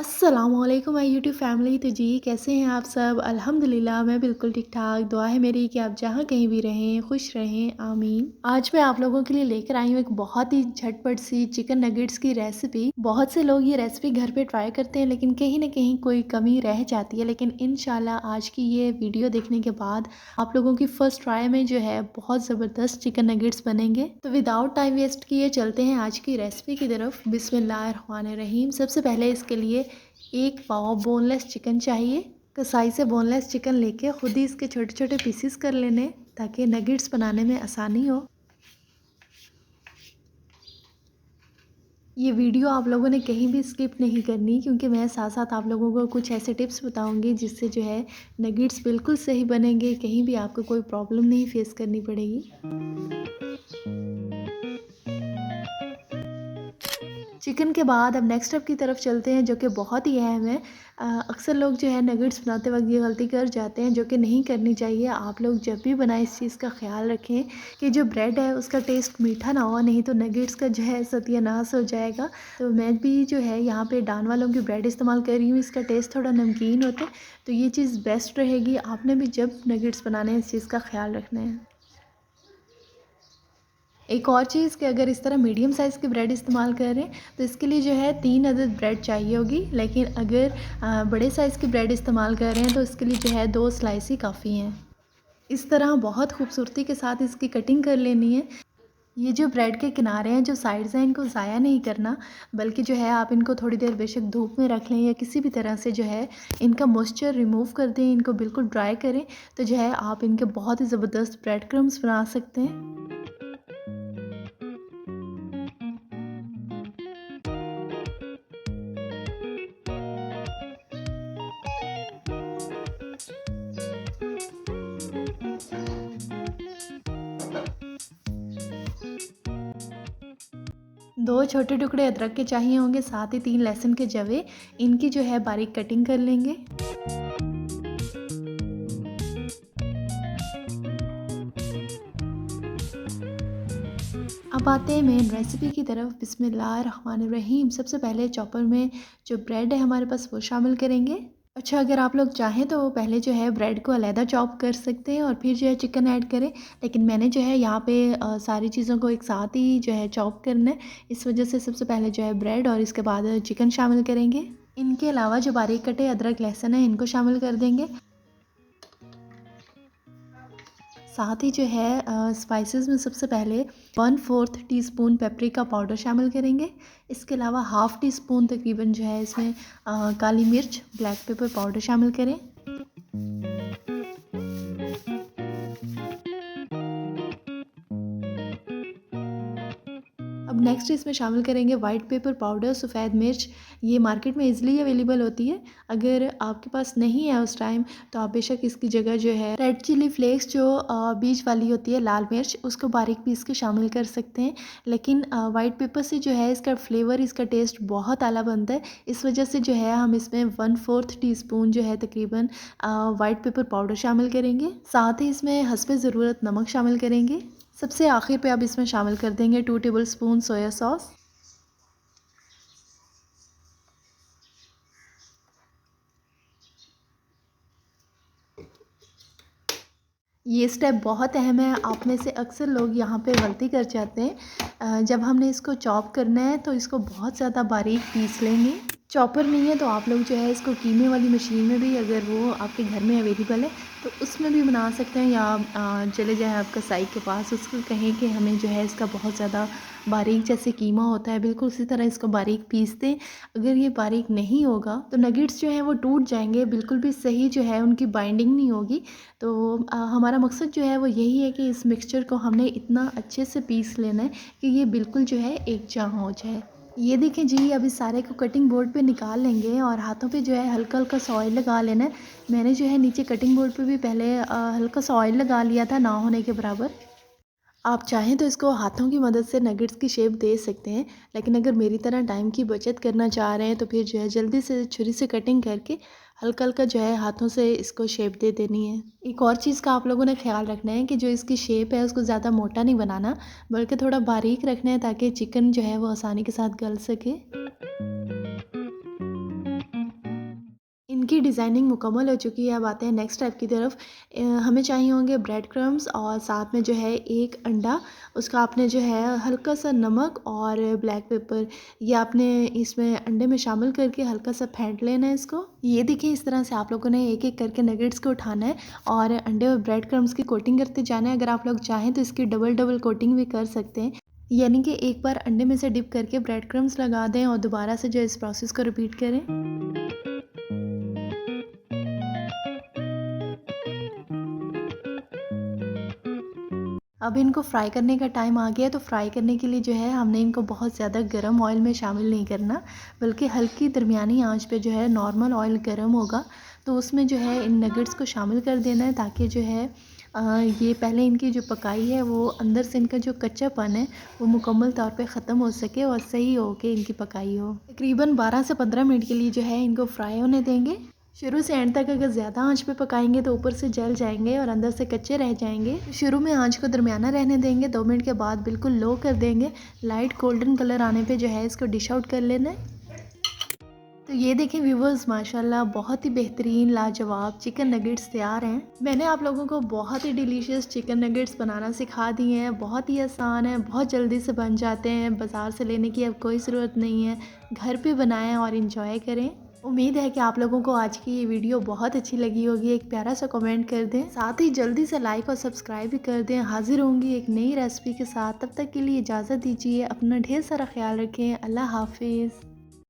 अस्सलामुअलैकुम my YouTube family. तो जी कैसे हैं आप सब? अल्हम्दुलिल्लाह मैं बिल्कुल ठीक ठाक। दुआ है मेरी कि आप जहाँ कहीं भी रहें खुश रहें, आमीन। आज मैं आप लोगों के लिए लेकर आई हूँ एक बहुत ही झटपट सी चिकन नगेट्स की रेसिपी। बहुत से लोग ये रेसिपी घर पे ट्राई करते हैं लेकिन कहीं ना कहीं कोई कमी रह जाती है, लेकिन इंशाल्लाह आज की ये वीडियो देखने के बाद आप लोगों की फर्स्ट ट्राई में जो है बहुत ज़बरदस्त चिकन नगेट्स बनेंगे। तो विदाउट टाइम वेस्ट किए चलते हैं आज की रेसिपी की तरफ। बिस्मिल्लाहिर्रहमानिर्रहीम। सबसे पहले इसके लिए एक पाव बोनलेस चिकन चाहिए। कसाई से बोनलेस चिकन लेके खुद ही इसके छोटे छोटे पीसेस कर लेने ताकि नगेट्स बनाने में आसानी हो। ये वीडियो आप लोगों ने कहीं भी स्किप नहीं करनी, क्योंकि मैं साथ साथ आप लोगों को कुछ ऐसे टिप्स बताऊंगी जिससे जो है नगेट्स बिल्कुल सही बनेंगे, कहीं भी आपको कोई प्रॉब्लम नहीं फेस करनी पड़ेगी। चिकन के बाद अब नेक्स्ट स्टेप की तरफ चलते हैं, जो कि बहुत ही अहम है। अक्सर लोग जो है नगेट्स बनाते वक्त ये गलती कर जाते हैं जो कि नहीं करनी चाहिए। आप लोग जब भी बनाएं इस चीज़ का ख्याल रखें कि जो ब्रेड है उसका टेस्ट मीठा ना हो, नहीं तो नगेट्स का जो है सत्यानाश हो जाएगा। तो मैं भी जो है यहाँ पे डान वालों की ब्रेड इस्तेमाल कर रही हूँ, इसका टेस्ट थोड़ा नमकीन होता है, तो ये चीज़ बेस्ट रहेगी। आपने भी जब नगेट्स बनाने हैं इस चीज़ का ख्याल रखना है। एक और चीज़ कि अगर इस तरह मीडियम साइज़ की ब्रेड इस्तेमाल कर रहे हैं तो इसके लिए जो है 3 अदद ब्रेड चाहिए होगी, लेकिन अगर बड़े साइज़ की ब्रेड इस्तेमाल कर रहे हैं तो इसके लिए जो है 2 स्लाइस ही काफ़ी हैं। इस तरह बहुत खूबसूरती के साथ इसकी कटिंग कर लेनी है। ये जो ब्रेड के किनारे हैं, जो साइड्स हैं, इनको ज़ाया नहीं करना, बल्कि जो है आप इनको थोड़ी देर बेशक धूप में रख लें या किसी भी तरह से जो है इनका मॉइस्चर रिमूव कर दें, इनको बिल्कुल ड्राई करें, तो जो है आप इनके बहुत ही ज़बरदस्त ब्रेड क्रम्स बना सकते हैं। 2 छोटे टुकड़े अदरक के चाहिए होंगे, साथ ही 3 लहसुन के जवे, इनकी जो है बारीक कटिंग कर लेंगे। अब आते हैं मेन रेसिपी की तरफ। बिस्मिल्लाहिर्रहमानिर्रहीम। सबसे पहले चॉपर में जो ब्रेड है हमारे पास वो शामिल करेंगे। अच्छा, अगर आप लोग चाहें तो पहले जो है ब्रेड को अलहदा चॉप कर सकते हैं और फिर जो है चिकन ऐड करें, लेकिन मैंने जो है यहाँ पे सारी चीज़ों को एक साथ ही जो है चॉप करना है। इस वजह से सबसे पहले जो है ब्रेड और इसके बाद चिकन शामिल करेंगे। इनके अलावा जो बारीक कटे अदरक लहसुन है इनको शामिल कर देंगे। साथ ही जो है स्पाइसेस में सबसे पहले 1/4 टीस्पून पेपरिका पाउडर शामिल करेंगे। इसके अलावा हाफ़ टी स्पून तकरीबन जो है इसमें काली मिर्च ब्लैक पेपर पाउडर शामिल करें। अब नेक्स्ट इसमें शामिल करेंगे वाइट पेपर पाउडर, सफ़ेद मिर्च। ये मार्केट में इजीली अवेलेबल होती है। अगर आपके पास नहीं है उस टाइम तो आप बेशक इसकी जगह जो है रेड चिली फ्लेक्स जो बीज वाली होती है लाल मिर्च, उसको बारीक पीस के शामिल कर सकते हैं। लेकिन वाइट पेपर से जो है इसका फ्लेवर, इसका टेस्ट बहुत आला बनता है। इस वजह से जो है हम इसमें 1/4 टीस्पून जो है तकरीबन वाइट पेपर पाउडर शामिल करेंगे। साथ ही इसमें हस्बे ज़रूरत नमक शामिल करेंगे। सबसे आखिर पे अब इसमें शामिल कर देंगे 2 टेबलस्पून सोया सॉस। ये स्टेप बहुत अहम है। आप में से अक्सर लोग यहाँ पे गलती कर जाते हैं। जब हमने इसको चॉप करना है तो इसको बहुत ज़्यादा बारीक पीस लेंगे। चॉपर नहीं है तो आप लोग जो है इसको कीमे वाली मशीन में भी, अगर वो आपके घर में अवेलेबल है तो उसमें भी बना सकते हैं, या चले जाएँ आप कसाई के पास, उसको कहें कि हमें जो है इसका बहुत ज़्यादा बारीक जैसे कीमा होता है बिल्कुल उसी तरह इसको बारीक पीस दें। अगर ये बारीक नहीं होगा तो नगेट्स जो हैं वो टूट जाएंगे, बिल्कुल भी सही जो है उनकी बाइंडिंग नहीं होगी। तो हमारा मकसद जो है वो यही है कि इस मिक्सचर को हमने इतना अच्छे से पीस लेना है कि ये बिल्कुल जो है एक जहाँ हो जाए। ये देखें जी, अब इस सारे को कटिंग बोर्ड पे निकाल लेंगे और हाथों पे जो है हल्का हल्का सा ऑयल लगा लेना है। मैंने जो है नीचे कटिंग बोर्ड पे भी पहले हल्का सा ऑयल लगा लिया था, ना होने के बराबर। आप चाहें तो इसको हाथों की मदद से नगेट्स की शेप दे सकते हैं, लेकिन अगर मेरी तरह टाइम की बचत करना चाह रहे हैं तो फिर जो है जल्दी से छुरी से कटिंग करके हल्का हल्का जो है हाथों से इसको शेप दे देनी है। एक और चीज़ का आप लोगों ने ख्याल रखना है कि जो इसकी शेप है उसको ज़्यादा मोटा नहीं बनाना, बल्कि थोड़ा बारीक रखना है ताकि चिकन जो है वो आसानी के साथ गल सके। इनकी डिज़ाइनिंग मुकम्मल हो चुकी है। अब आते हैं नेक्स्ट स्टेप की तरफ। हमें चाहिए होंगे ब्रेड क्रम्स और साथ में जो है एक अंडा। उसका आपने जो है हल्का सा नमक और ब्लैक पेपर ये आपने इसमें अंडे में शामिल करके हल्का सा फेंट लेना है इसको। ये देखिए इस तरह से आप लोगों ने एक एक करके नगेट्स को उठाना है और अंडे और ब्रेड क्रम्स की कोटिंग करते जाना है। अगर आप लोग चाहें तो इसकी डबल डबल कोटिंग भी कर सकते हैं, यानी कि एक बार अंडे में से डिप करके ब्रेड क्रम्स लगा दें और दोबारा से जो इस प्रोसेस को रिपीट करें। अब इनको फ्राई करने का टाइम आ गया है, तो फ्राई करने के लिए जो है हमने इनको बहुत ज़्यादा गर्म ऑयल में शामिल नहीं करना, बल्कि हल्की दरमियानी आंच पे जो है नॉर्मल ऑयल गर्म होगा तो उसमें जो है इन नगेट्स को शामिल कर देना है, ताकि जो है ये पहले इनकी जो पकाई है वो अंदर से इनका जो कच्चापन है वो मुकम्मल तौर पे ख़त्म हो सके और सही हो के इनकी पकाई हो। तकरीबन 12 से 15 मिनट के लिए जो है इनको फ्राई होने देंगे। शुरू से एंड तक अगर ज़्यादा आंच पे पकाएंगे तो ऊपर से जल जाएंगे और अंदर से कच्चे रह जाएंगे। शुरू में आंच को दरमियाना रहने देंगे, 2 मिनट के बाद बिल्कुल लो कर देंगे। लाइट गोल्डन कलर आने पे जो है इसको डिश आउट कर लेना है। तो ये देखें व्यूवर्स, माशाल्लाह बहुत ही बेहतरीन लाजवाब चिकन नगेट्स तैयार हैं। मैंने आप लोगों को बहुत ही डिलीशियस चिकन नगेट्स बनाना सिखा दिए हैं। बहुत ही आसान है, बहुत जल्दी से बन जाते हैं, बाज़ार से लेने की अब कोई ज़रूरत नहीं है। घर पे बनाएं और इंजॉय करें। उम्मीद है कि आप लोगों को आज की ये वीडियो बहुत अच्छी लगी होगी। एक प्यारा सा कमेंट कर दें, साथ ही जल्दी से लाइक और सब्सक्राइब भी कर दें। हाजिर होंगी एक नई रेसिपी के साथ, तब तक के लिए इजाज़त दीजिए। अपना ढेर सारा ख्याल रखें। अल्लाह हाफिज़।